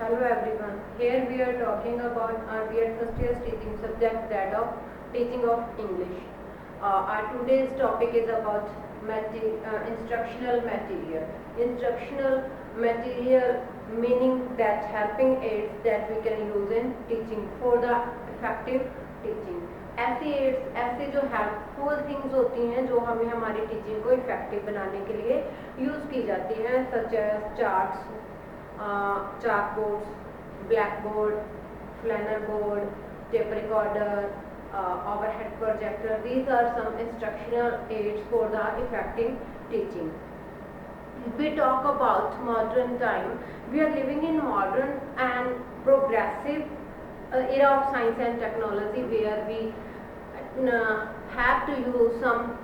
Hello everyone. Here we are talking about we are first year teaching subject that of teaching of English. Our today's topic is about instructional material. Instructional material meaning that helping aids that we can use in teaching for the effective teaching. ऐसी ads ऐसे जो helpful things होती हैं जो हमें हमारी teaching को effective बनाने के लिए यूज़ की जाती हैं such as charts, chalkboards, blackboard, flannel board, tape recorder, overhead projector. These are some instructional aids for the effective teaching. If we talk about modern time, we are living in modern and progressive era of science and technology where we have to use some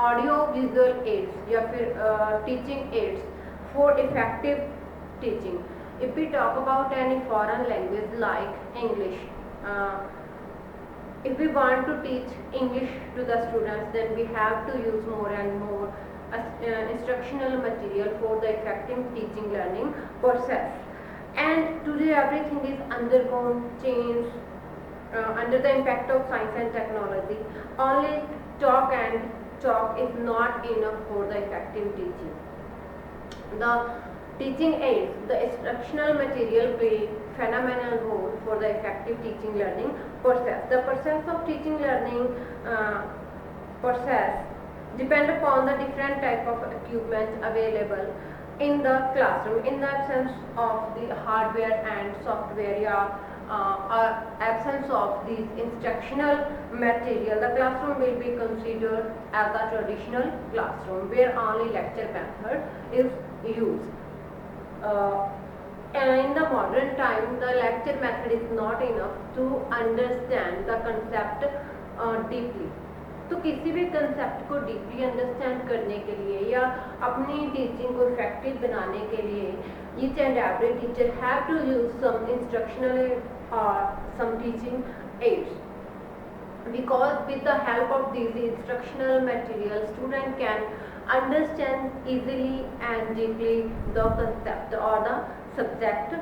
audio visual aids या फिर teaching aids for effective teaching. If we talk about any foreign language like English, if we want to teach English to the students, then we have to use more and more instructional material for the effective teaching learning process. And today everything is undergone change under the impact of science and technology. Only talk and talk is not enough for the effective teaching. The teaching aids, the instructional material play phenomenal role for the effective teaching learning process. The process of teaching learning process depend upon the different type of equipment available in the classroom. In the absence of the hardware and software, absence of these instructional material, the classroom will be considered as a traditional classroom where only lecture method is used. In the modern time, the lecture method is not enough to understand the concept deeply. तो किसी भी concept को deeply understand करने के लिए या अपनी teaching को इफेक्टिव बनाने के लिए each and every teacher have to use some instructional or some teaching aids, because with the help of these instructional material student can understand easily and deeply the concept or the subject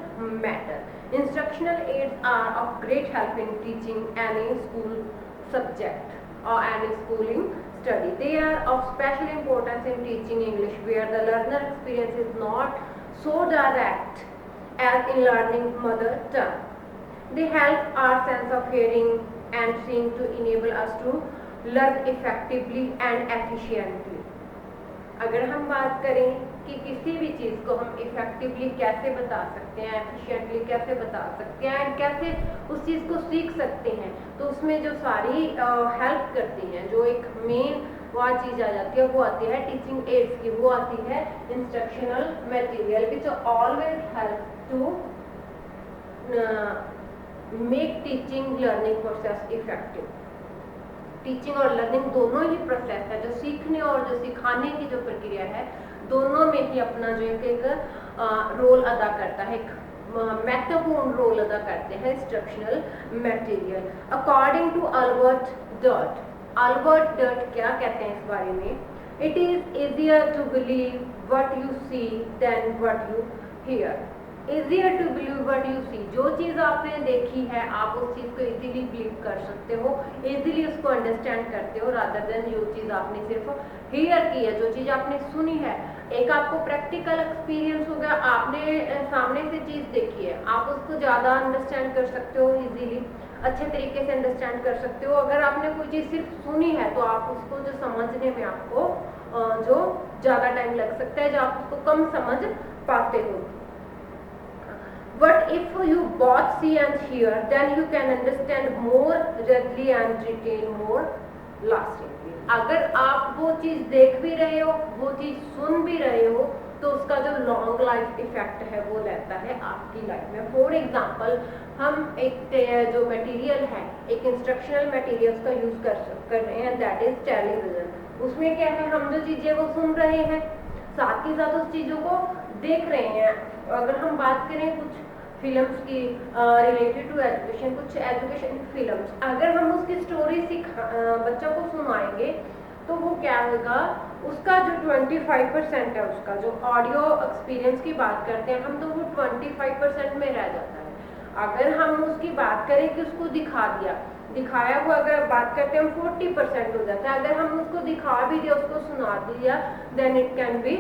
matter. Instructional aids are of great help in teaching any school subject or any schooling study. They are of special importance in teaching English where the learner experience is not so direct as in learning mother tongue. They help our sense of hearing and seeing to enable us to learn effectively and efficiently. अगर हम बात करें कि किसी भी चीज़ को हम effectively कैसे बता सकते हैं, एफिशिएंटली कैसे बता सकते हैं एंड कैसे उस चीज़ को सीख सकते हैं, तो उसमें जो सारी हेल्प करती हैं, जो एक मेन वह चीज़ आ जाती है, वो आती है टीचिंग एड्स की, वो आती है instructional material which always help to make teaching learning process effective. Teaching और लर्निंग दोनों ही प्रोसेस है, जो सीखने और जो सिखाने की जो प्रक्रिया है, दोनों में ही अपना जो एक रोल अदा करता है, एक महत्वपूर्ण रोल अदा करते हैं instructional material. According to Albert Dirt क्या कहते हैं इस बारे में? It is easier to believe what you see than what you hear. Easier to believe what you see, जो चीज़ आपने देखी है आप उस चीज़ को इजीली बिलीव कर सकते हो, इजीली उसको अंडरस्टैंड करते हो, रादर देन जो चीज़ आपने सिर्फ हियर की है, जो चीज़ आपने सुनी है. एक आपको प्रैक्टिकल एक्सपीरियंस हो गया, आपने सामने से चीज़ देखी है, आप उसको ज़्यादा अंडरस्टैंड कर सकते हो, इजीली अच्छे तरीके से अंडरस्टैंड कर सकते हो. अगर आपने कोई चीज़ सिर्फ सुनी है तो आप उसको जो समझने में आपको जो ज़्यादा टाइम लग सकता है, जो आप उसको कम समझ पाते हो. But if you both see and hear, then you can understand more readily and retain more lastingly. अगर आप वो चीज़ देख भी रहे हो, वो चीज़ सुन भी रहे हो, तो उसका जो लॉन्ग लाइफ इफेक्ट है वो रहता है आपकी लाइफ में. फॉर एग्जाम्पल, हम एक जो मटेरियल है, एक इंस्ट्रक्शनल मटेरियल्स का यूज़ कर रहे हैं, दैट इज टेलीविज़न. उसमें क्या है, हम जो चीज़ें वो सुन रहे हैं, साथ ही साथ उस चीज़ों को देख रहे हैं. अगर हम बात करें कुछ फिल्म्स की रिलेटेड टू एजुकेशन, कुछ एजुकेशन फिल्म्स, अगर हम उसकी स्टोरी बच्चों को सुनाएंगे तो वो क्या होगा, उसका जो 25% है, उसका जो ऑडियो एक्सपीरियंस की बात करते हैं हम, तो वो 25% में रह जाता है। अगर हम उसकी बात करें कि उसको दिखाया हुआ अगर बात करते हैं हम 40% हो जाता है। अगर हम उसको दिखा भी दिया, उसको सुना दिया, देन इट कैन बी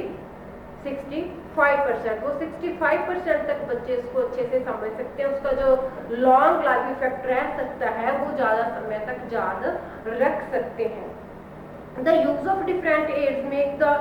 65%। वो 65% तक बच्चे इसको अच्छे से समझ सकते हैं। उसका जो लॉन्ग लाइफ इफेक्ट रह सकता है वो ज़्यादा समय तक याद रख सकते हैं। The use of different aids make the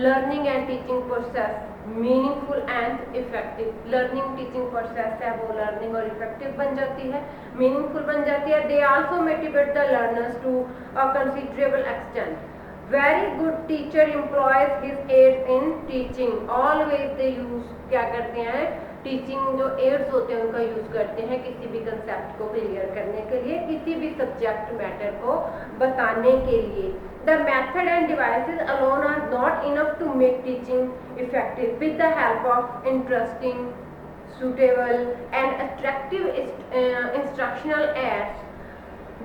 learning and teaching process meaningful and effective. Learning teaching process है वो learning और effective बन जाती है, meaningful बन जाती है। They also motivate the learners to a considerable extent. Very good teacher employs his aids in teaching. Always they use क्या करते हैं, टीचिंग जो एड्स होते हैं उनका यूज करते हैं किसी भी कंसेप्ट को क्लियर करने के लिए, किसी भी सब्जेक्ट मैटर को बताने के लिए। The method and devices alone are not enough to make teaching effective. With the help of interesting, suitable and attractive instructional aids,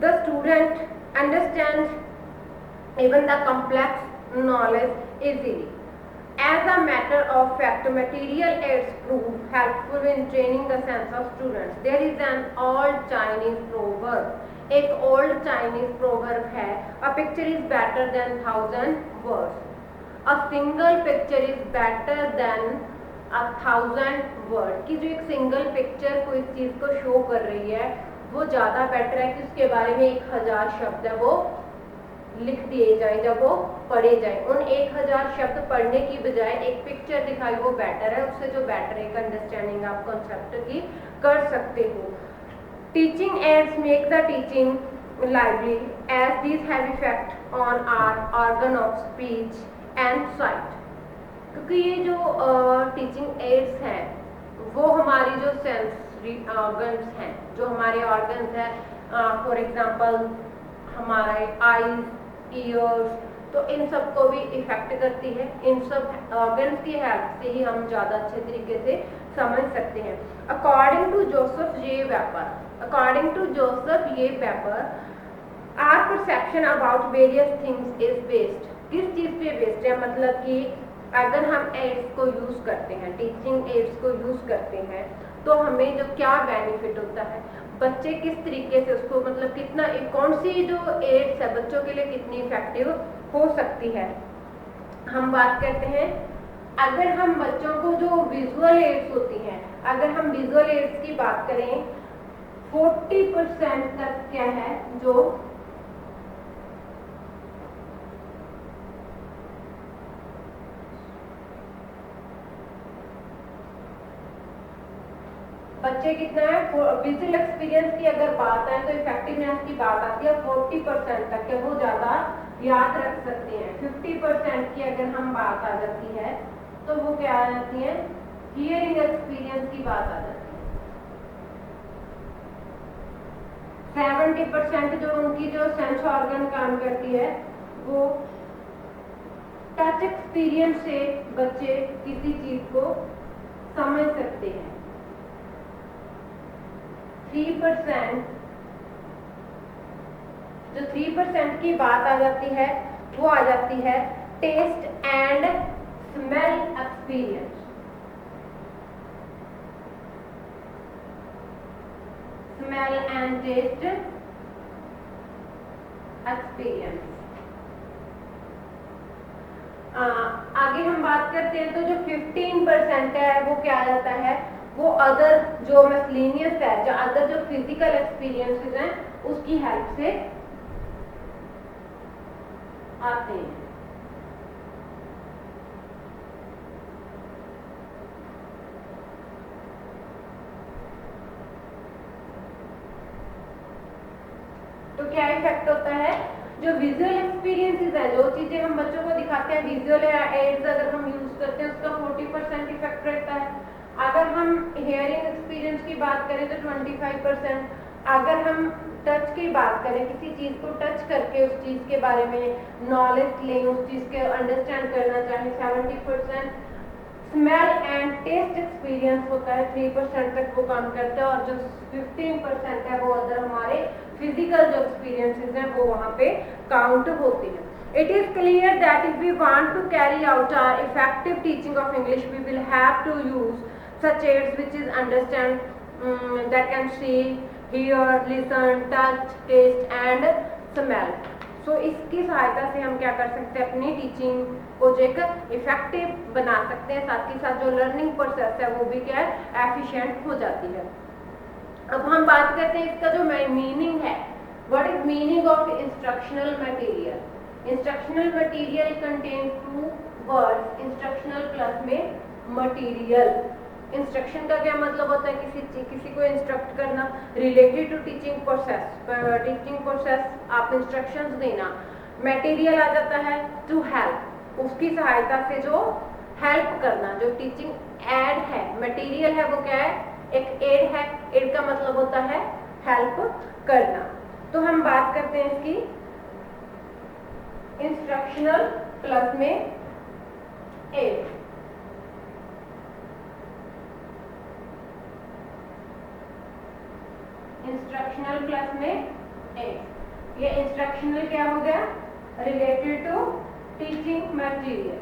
the student understands even the complex knowledge easily. As a matter of fact, material aids prove helpful in training the sense of students. There is an old Chinese proverb. एक old Chinese proverb है, a picture is better than 1,000 words. A single picture is better than 1,000 words. कि जो एक single picture कोई चीज को show कर रही है वो ज्यादा बेटर है कि उसके बारे में 1,000 शब्द है वो लिख दिए जाए, जब वो पढ़े जाए। उन 1,000 शब्द पढ़ने की बजाय एक पिक्चर दिखाई वो बेटर है, उससे जो बेटर एक अंडरस्टैंडिंग आप कॉन्सेप्ट की कर सकते हो। Teaching ads make the teaching lively as these have effect on our organ of speech and sight. क्योंकि ये जो टीचिंग एड्स हैं वो हमारी जो सेंसरी ऑर्गन्स हैं, जो हमारे ऑर्गन्स हैं, फॉर एग्जांपल हमारे आईज, ईयर्स, तो इन सब को भी इफेक्ट करती है। इन सब ऑर्गन्स की हेल्प से ही हम ज़्यादा अच्छे तरीके से समझ सकते हैं। According to Joseph J Weaver, our perception about various things is based. किस चीज़ पे बेस्ड है, मतलब कि अगर हम एड्स को यूज़ करते हैं, टीचिंग एड्स को यूज़ करते हैं, तो हमें जो क्या बेनिफिट होता है, बच्चे किस तरीके से उसको, मतलब कितना, कौन सी जो एड्स है बच्चों के लिए कितनी इफेक्टिव हो सकती है। हम बात करते हैं, अगर हम बच्चों को जो विजुअल एड्स होती हैं, अगर हम विजुअल एड्स की बात करें, 40% तक क्या है जो बच्चे कितना है, विजुअल एक्सपीरियंस की अगर बात है तो इफेक्टिवनेस की बात आती है 40% तक है, वो ज़्यादा याद रख सकते हैं। 50% की अगर हम बात आ जाती है तो वो क्या आ जाती है, हियरिंग एक्सपीरियंस की बात आ जाती है। 70% जो उनकी जो सेंस ऑर्गन काम करती है वो टच एक्सपीरियंस से बच्चे किसी चीज को समझ सकते हैं। 3% जो 3% की बात आ जाती है वो आ जाती है taste and smell experience. Smell and taste experience. आगे हम बात करते हैं तो जो 15% है वो क्या आ जाता है, वो अदर जो मिसलेनियस है, जो अदर जो फिजिकल एक्सपीरियंसेस हैं उसकी हेल्प से आते हैं। तो क्या इफेक्ट होता है, जो विजुअल एक्सपीरियंसेस है, जो चीजें हम बच्चों को दिखाते हैं, विजुअल एड्स अगर हम यूज करते हैं उसका 40% इफेक्ट रहता है। अगर हम हेयरिंग एक्सपीरियंस की बात करें तो 25%। अगर हम टच की बात करें, किसी चीज को टच करके उस चीज के बारे में नॉलेज लें, उस चीज के अंडरस्टैंड करना चाहें, 70%। स्मेल एंड टेस्ट एक्सपीरियंस होता है, 3% तक वो काम करता है। और जो 15% है वो अदर हमारे फिजिकल जो एक्सपीरियंसेस हैं वो वहाँ पे काउंट होते हैं। It is clear that if we want to carry out our effective teaching of English, we will have to use such aids which is understand, that can see, hear, listen, touch, taste and smell. So इसकी सहायता से हम क्या कर सकते हैं, अपनी teaching को जो एक इफेक्टिव बना सकते हैं, साथ ही साथ जो लर्निंग प्रोसेस है वो भी क्या है, एफिशिएंट हो जाती है। अब हम बात करते हैं इसका जो मीनिंग है, what is meaning of instructional material. Instructional material contain two words, instructional plus में मटेरियल। इंस्ट्रक्शन का क्या मतलब होता है, किसी को इंस्ट्रक्ट करना, रिलेटेड टू टीचिंग प्रोसेस आप इंस्ट्रक्शंस देना। मटेरियल आ जाता है टू हेल्प, उसकी सहायता से जो हेल्प करना, जो टीचिंग एड है, मटेरियल है वो क्या है, एक एड है। एड का मतलब होता है हेल्प करना। तो हम बात करते हैं इसकी इंस्ट्रक्शनल प्लस में एड। इंस्ट्रक्शनल प्लस में एड, ये इंस्ट्रक्शनल क्या हो गया, related to teaching material,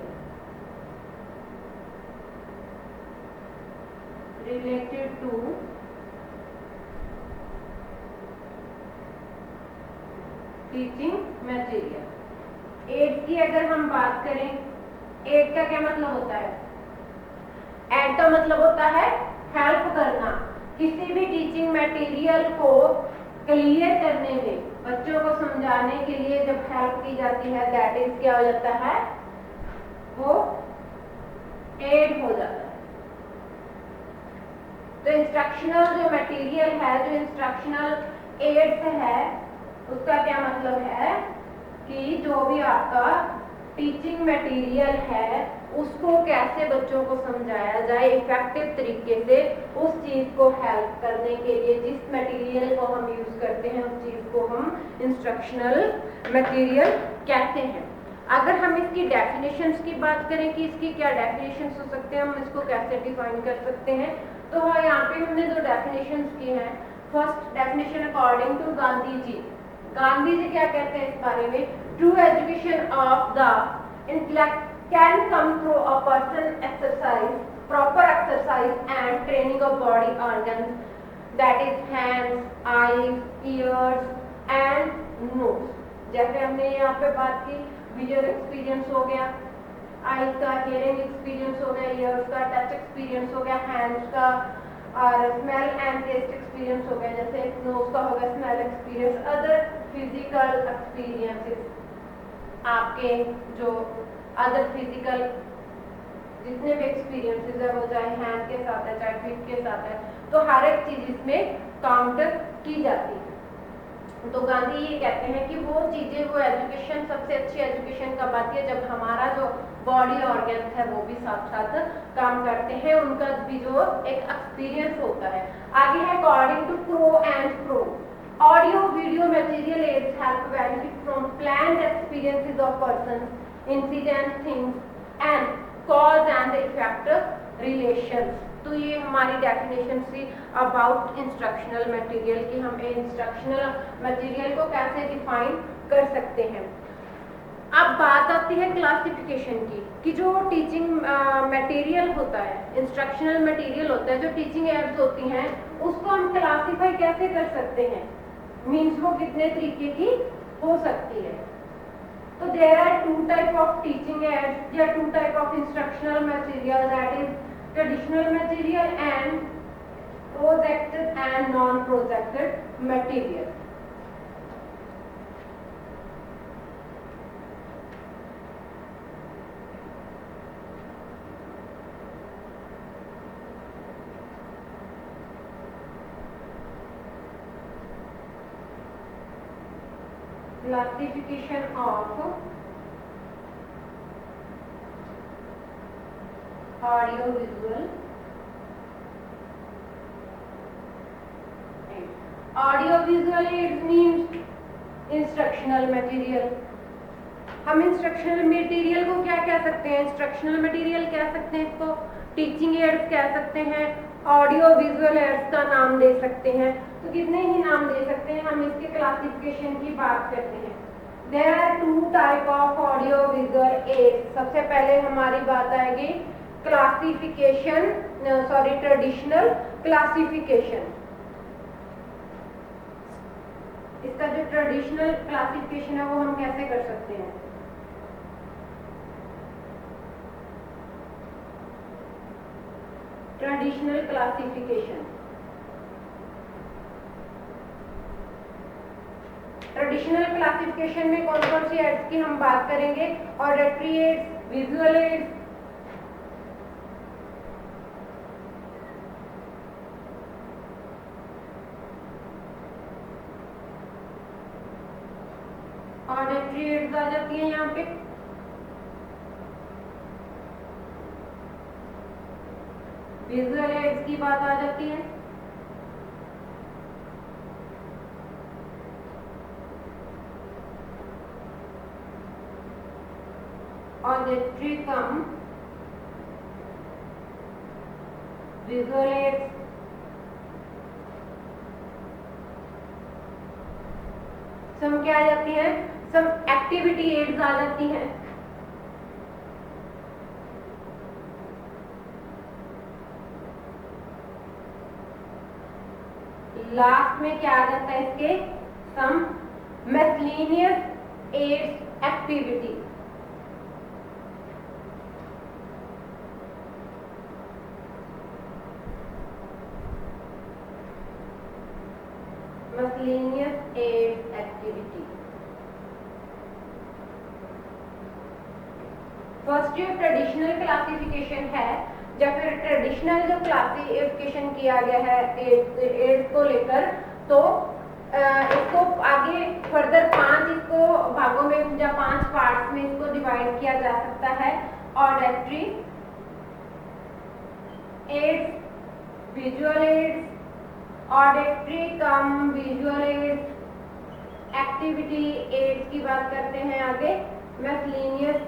related to teaching material. Aid की अगर हम बात करें, एड का क्या मतलब होता है, एड का मतलब होता है हेल्प करना। किसी भी टीचिंग मटेरियल को क्लियर करने में, बच्चों को समझाने के लिए जब हेल्प की जाती है, दैट इज क्या हो जाता है, वो एड हो जाता है। तो इंस्ट्रक्शनल जो मटेरियल है, जो इंस्ट्रक्शनल एड से है, उसका क्या मतलब है कि जो भी आपका टीचिंग मटेरियल है उसको कैसे बच्चों को समझाया जाए इफेक्टिव तरीके से, उस चीज को हेल्प करने के लिए जिस मटेरियल को हम यूज करते हैं उस चीज को हम इंस्ट्रक्शनल मटेरियल कहते हैं। अगर हम इसकी डेफिनेशंस की बात करें कि इसकी क्या डेफिनेशंस हो सकते हैं, हम इसको कैसे डिफाइन कर सकते हैं, तो हाँ, यहाँ पे हमने जो डेफिनेशंस की हैं, first definition according to Gandhi ji. Gandhi ji क्या कहते हैं इस बारे में, true education of the intellect can come through a person exercise, proper exercise and training of body organs, that is hands, eyes, ears and nose। जैसे हमने यहाँ पे बात की, विजुअल एक्सपीरियंस हो गया, आईज का हियरिंग एक्सपीरियंस हो गया, ईयर्स का टच एक्सपीरियंस हो गया, हैंड्स का और स्मेल एंड टेस्ट एक्सपीरियंस हो गया, जैसे नोज का हो गया smell experience. Other physical experiences, आपके जो अदर फिजिकल जितने भी एक्सपीरियंसेस है, वो चाहे हैंड के साथ है चाहे फीट के साथ है, तो हर एक चीज इसमें काउंट की जाती है। तो गांधी ये कहते हैं कि वो चीजें, वो एजुकेशन, सबसे अच्छी एजुकेशन कब आती है, जब हमारा जो बॉडी ऑर्गन है वो भी साथ साथ काम करते हैं, उनका भी जो एक एक्सपीरियंस होता है। आगे है according to pro and pro, audio video material aids help benefit from planned experiences of persons, incident, things and cause and effect relations. तो ये हमारी डेफिनेशन थी अबाउट इंस्ट्रक्शनल मटेरियल की, हम इंस्ट्रक्शनल मटेरियल को कैसे डिफाइन कर सकते हैं। अब बात आती है क्लासिफिकेशन की, कि जो टीचिंग मटेरियल होता है, इंस्ट्रक्शनल मटेरियल होता है, जो टीचिंग एड्स होती हैं, उसको हम क्लासिफाई कैसे कर सकते हैं, मीन्स वो कितने तरीके की हो सकती है। So there are two type of teaching aids, there are two type of instructional material, that is traditional material and projected and non-projected material. Classification of audio visual aids. Audio visual aids means instructional material। हम instructional material को क्या कह सकते हैं, instructional material कह सकते हैं, इसको टीचिंग एड्स कह सकते हैं, ऑडियो विजुअल एड्स का नाम दे सकते हैं। तो कितने ही नाम दे सकते हैं। हम इसके क्लासिफिकेशन की बात करते हैं। There are two type of audio visual aids. सबसे पहले हमारी बात आएगी क्लासिफिकेशन, सॉरी ट्रेडिशनल क्लासिफिकेशन। इसका जो ट्रेडिशनल क्लासिफिकेशन है वो हम कैसे कर सकते हैं? ट्रेडिशनल क्लासिफिकेशन, ट्रेडिशनल क्लासिफिकेशन में कौन कौन सी एड्स की हम बात करेंगे? Auditory aids, visual aids, auditory aids आ जाती है यहाँ पे, विजुअल एड्स की बात आ जाती है, ऑडिटरी कम विजुअल एड्स, सम क्या आ जाती है? सम एक्टिविटी एड्स आ जाती हैं। लास्ट में क्या आ जाता है इसके? Some miscellaneous aids activity. Miscellaneous aids activity. First जो ट्रेडिशनल क्लासिफिकेशन है, जब फिर ट्रेडिशनल जो क्लासिफिकेशन किया गया है एड्स को लेकर, तो इसको आगे फर्दर 5 इसको भागों में या 5 पार्ट्स में इसको डिवाइड किया जा सकता है। Auditory aids, visual aids, auditory cum visual aids, activity aids की बात करते हैं आगे, मिसलेनियस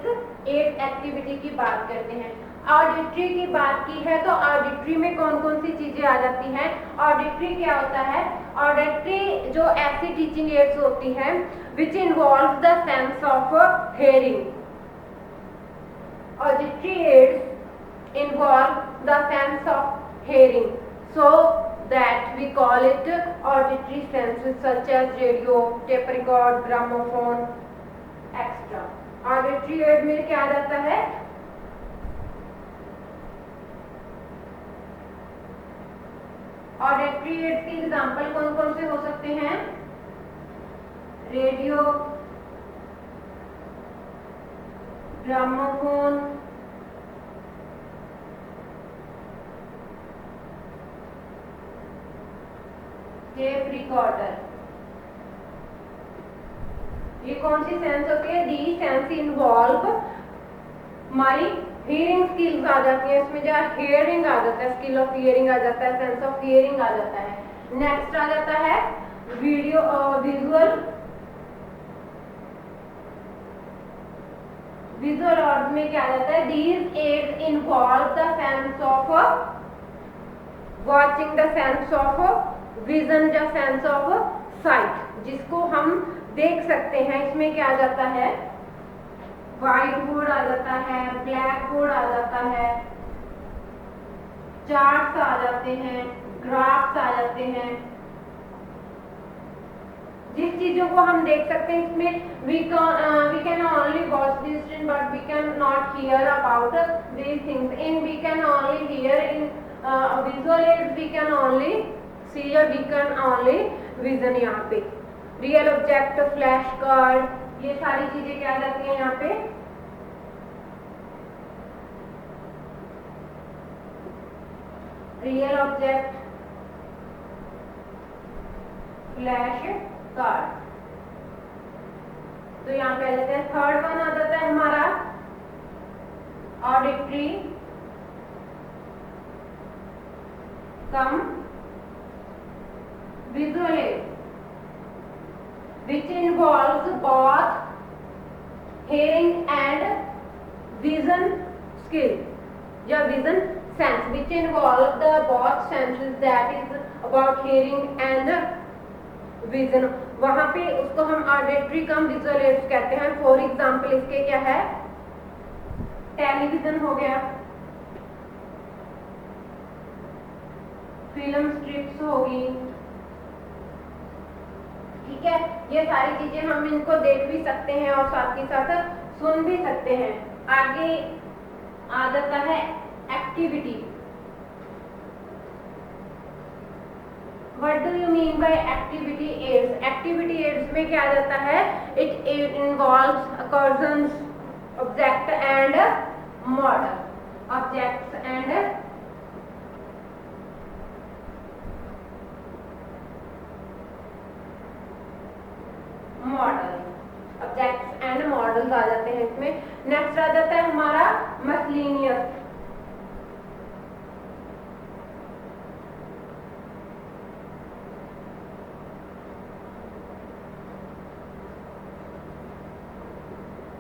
एड एक्टिविटी की बात करते हैं। ऑडिटरी की बात की है तो ऑडिटरी में कौन कौन सी चीजें आ जाती हैं? ऑडिटरी क्या होता है? ऑडिटरी जो ऐसी टीचिंग एड्स होती है which involve the sense of hearing. Auditory aids involve the sense of hearing, so that we call it auditory senses such as radio, tape record, gramophone, etc. Auditory aid में क्या आ जाता है? Auditory ads की example कौन कौन से हो सकते हैं? Radio, gramophone, tape recorder. ये कौन सी सेंस होती है? दी सेंस इन्वॉल्व हमारी हियरिंग स्किल्स आ जाती है, इसमें जो हियरिंग आ जाता है, स्किल ऑफ हियरिंग आ जाता है, सेंस ऑफ हियरिंग आ जाता है। नेक्स्ट आ जाता है वीडियो विजुअल, विजुअल और में क्या आ जाता है? These aids involve the sense of watching, the sense of vision, the sense of sight, जिसको हम देख सकते हैं। इसमें क्या आ जाता है? व्हाइट बोर्ड आ जाता है, ब्लैक बोर्ड आ जाता है, चार्ट्स आ जाते हैं, ग्राफ्स आ जाते हैं। जिस चीजों को हम देख सकते हैं इसमें we can only watch these things but we can not hear about these things. In we can only hear, in visual aids we can only see or we can only vision। यहाँ पे real object, flash card, ये सारी चीजें क्या जाती हैं यहाँ पे? Real object, flash card. तो यहाँ पे आ जाते हैं। थर्ड वन आ जाता है हमारा auditory cum visual add, which involves both hearing and vision skill या vision sense, which involve the both senses, that is about hearing and vision। वहां पे उसको हम ऑडिटरी कम विजुअल एड्स कहते हैं। फॉर एग्जांपल इसके क्या है, टेलीविजन हो गया, फिल्म स्ट्रिप्स होगी, ठीक है। ये सारी चीजें हम इनको देख भी सकते हैं और साथ ही साथ सुन भी सकते हैं। आगे आ जाता है activity. What do you mean by activity aids? Activity aids में क्या आ जाता है, it involves occurrence, object and model, objects and model, objects and models आ जाते हैं इसमें। नेक्स्ट आ जाता है हमारा मसलिनियस।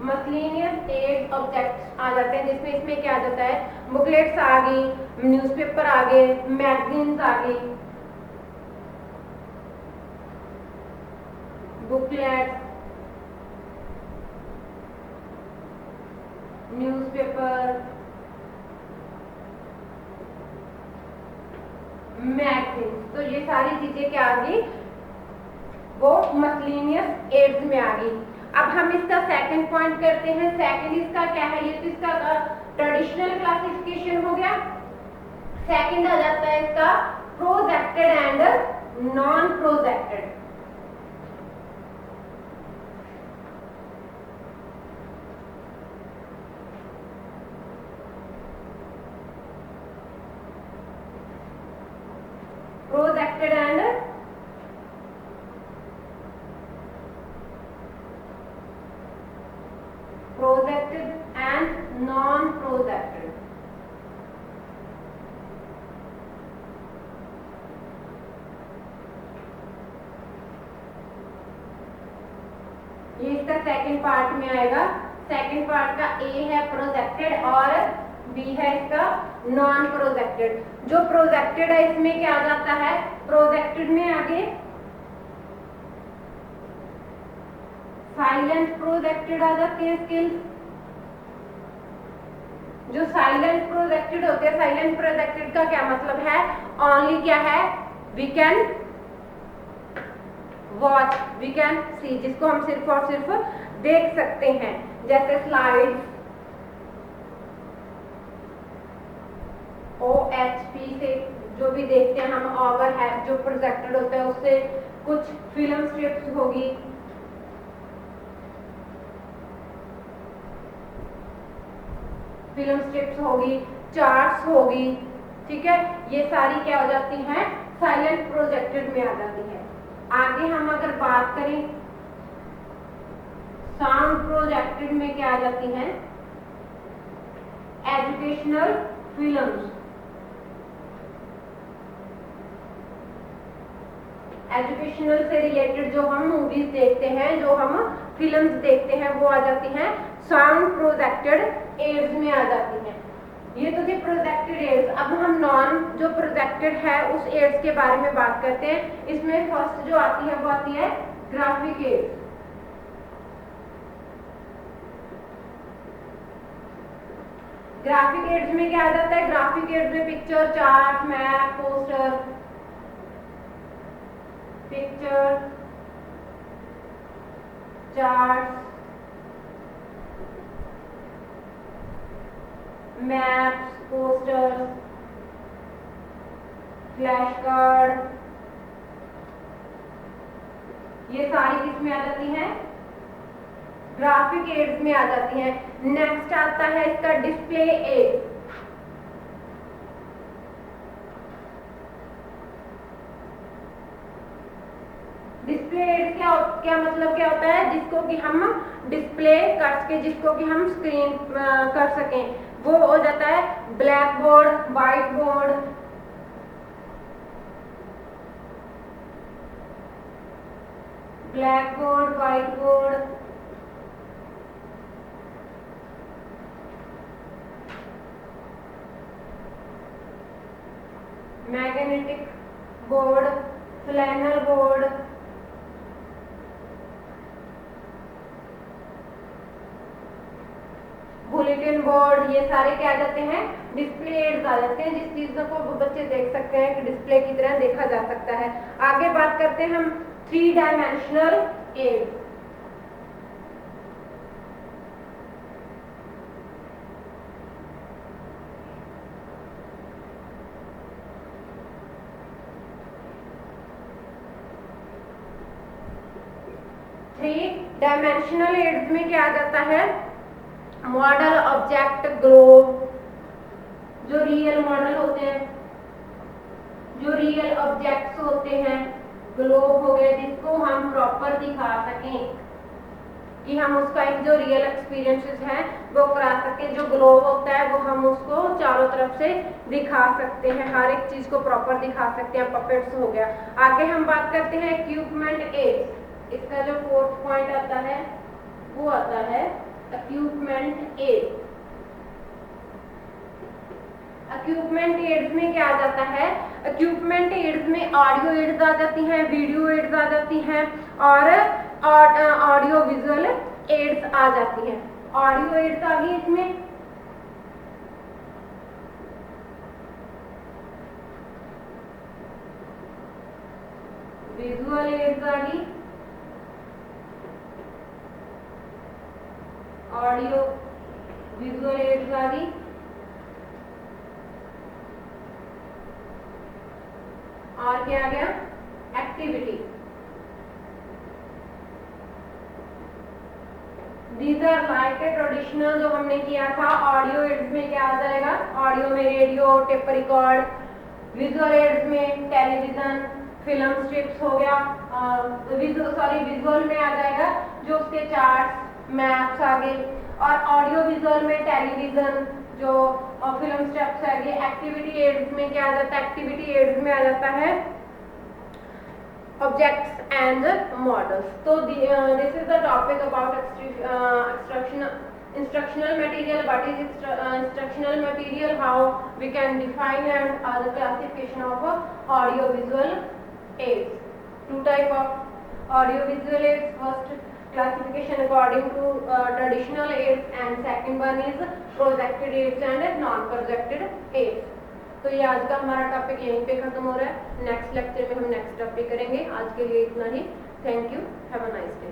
मसलिनियस एड ऑब्जेक्ट्स आ जाते हैं, जिसमें इसमें क्या आ जाता है, बुकलेट्स आ गई, न्यूज़पेपर आ गए, मैगजीन्स आ गई, बुकलेट, न्यूज़पेपर, मैगजीन। तो ये सारी चीजें क्या आ गई, वो मसलिनियस एड्स में आ गई। अब हम इसका सेकंड पॉइंट करते हैं। सेकंड इसका क्या है, ये तो इसका ट्रेडिशनल क्लासिफिकेशन हो गया। सेकंड आ जाता है इसका projected and non projected. Projected and non projected. ये इसका सेकंड पार्ट में आएगा। सेकंड पार्ट का ए है प्रोजेक्टेड और बी है इसका नॉन प्रोजेक्टेड। जो प्रोजेक्टेड है इसमें क्या आ जाता है, प्रोजेक्टेड में आगे साइलेंट प्रोजेक्टेड आ जाते हैं स्किल्स। जो साइलेंट प्रोजेक्टेड होते हैं, साइलेंट प्रोजेक्टेड का क्या मतलब है, ओनली क्या है, we can watch, we can see, जिसको हम सिर्फ और सिर्फ देख सकते हैं, जैसे स्लाइड्स, OHP से जो भी देखते हैं हम, ओवर है जो प्रोजेक्टेड होता है उससे कुछ फिल्म स्ट्रिप्स होगी, फिल्म स्ट्रिप्स होगी, चार्ट्स होगी, ठीक है। ये सारी क्या हो जाती हैं, साइलेंट प्रोजेक्टेड में आ जाती है। आगे हम अगर बात करें साउंड प्रोजेक्टेड में क्या आ जाती हैं, एजुकेशनल फिल्म्स। एजुकेशनल से रिलेटेड जो हम मूवीज देखते हैं, जो हम फिल्म्स देखते हैं, वो आ जाती हैं साउंड प्रोजेक्टेड एड्स में आ जाती हैं। ये तो थे प्रोजेक्टेड एड्स। अब हम नॉन जो प्रोजेक्टेड है उस एड्स के बारे में बात करते हैं। इसमें फर्स्ट जो आती है वो आती है ग्राफिक एड्स। ग्राफिक एड्स में क्या आ जाता है, ग्राफिक एड्स में picture, chart, map, poster, picture, chart, maps, poster, flash card, ये सारी किसमें आ जाती हैं, ग्राफिक एड्स में आ जाती हैं। नेक्स्ट आता है इसका डिस्प्ले एड्स। डिस्प्ले एड्स क्या मतलब क्या होता है, जिसको कि हम डिस्प्ले कर सके, जिसको कि हम स्क्रीन कर सकें, वो हो जाता है black board, white board, black board, white board, magnetic board, flannel board, bulletin board, ये सारे क्या आ जाते हैं, डिस्प्ले एड्स आ जाते हैं, जिस चीज़ों को वो बच्चे देख सकते हैं कि डिस्प्ले की तरह देखा जा सकता है। आगे बात करते हैं हम 3 डायमेंशनल एड्स। डायमेंशनल एड्स में क्या आ जाता है, मॉडल, ऑब्जेक्ट, ग्लोब, जो रियल मॉडल होते हैं, जो रियल ऑब्जेक्ट्स होते हैं, ग्लोब हो गए जिसको हम प्रॉपर दिखा सकें कि हम उसका एक जो रियल एक्सपीरियंसेस है वो करा सकें। जो ग्लोब होता है वो हम उसको चारों तरफ से दिखा सकते हैं, हर एक चीज को प्रॉपर दिखा सकते हैं, पपेट्स हो गया। आगे हम बात करते हैं इक्विपमेंट एड्स। इसका जो 4th पॉइंट आता है वो आता है इक्विपमेंट एड्स। इक्विपमेंट एड्स में क्या आ जाता है, इक्विपमेंट एड्स में ऑडियो एड्स आ जाती हैं, वीडियो एड्स आ जाती हैं और ऑडियो विजुअल एड्स आ जाती हैं। ऑडियो एड्स आ गई, इसमें विजुअल एड्स आ गई, ऑडियो विजुअल एड्स आ गई और क्या आ गया, activity. These are like traditional जो हमने किया था। ऑडियो एड्स में क्या आ जाएगा, ऑडियो में radio, tape record. Visual aids में टेलीविजन, फिल्म स्ट्रिप्स हो गया। विजुअल में आ जाएगा जो उसके चार्ट्स, मैप्स आ गए। और ऑडियो विजुअल में टेलीविजन, जो फिल्म स्ट्रिप्स आ गए। एक्टिविटी एड्स में क्या आ जाता है, एक्टिविटी एड्स में आ जाता है objects and models. So this is the topic about instructional material. What is instructional material, how we can define, and the classification of audio visual aids. 2 type of audio visual aids. First classification according to traditional aids, and second one is projected aids and non projected aids. तो ये आज का हमारा topic यहीं पे खत्म हो रहा है। नेक्स्ट लेक्चर में हम नेक्स्ट टॉपिक करेंगे। आज के लिए इतना ही। Thank you, have a nice day.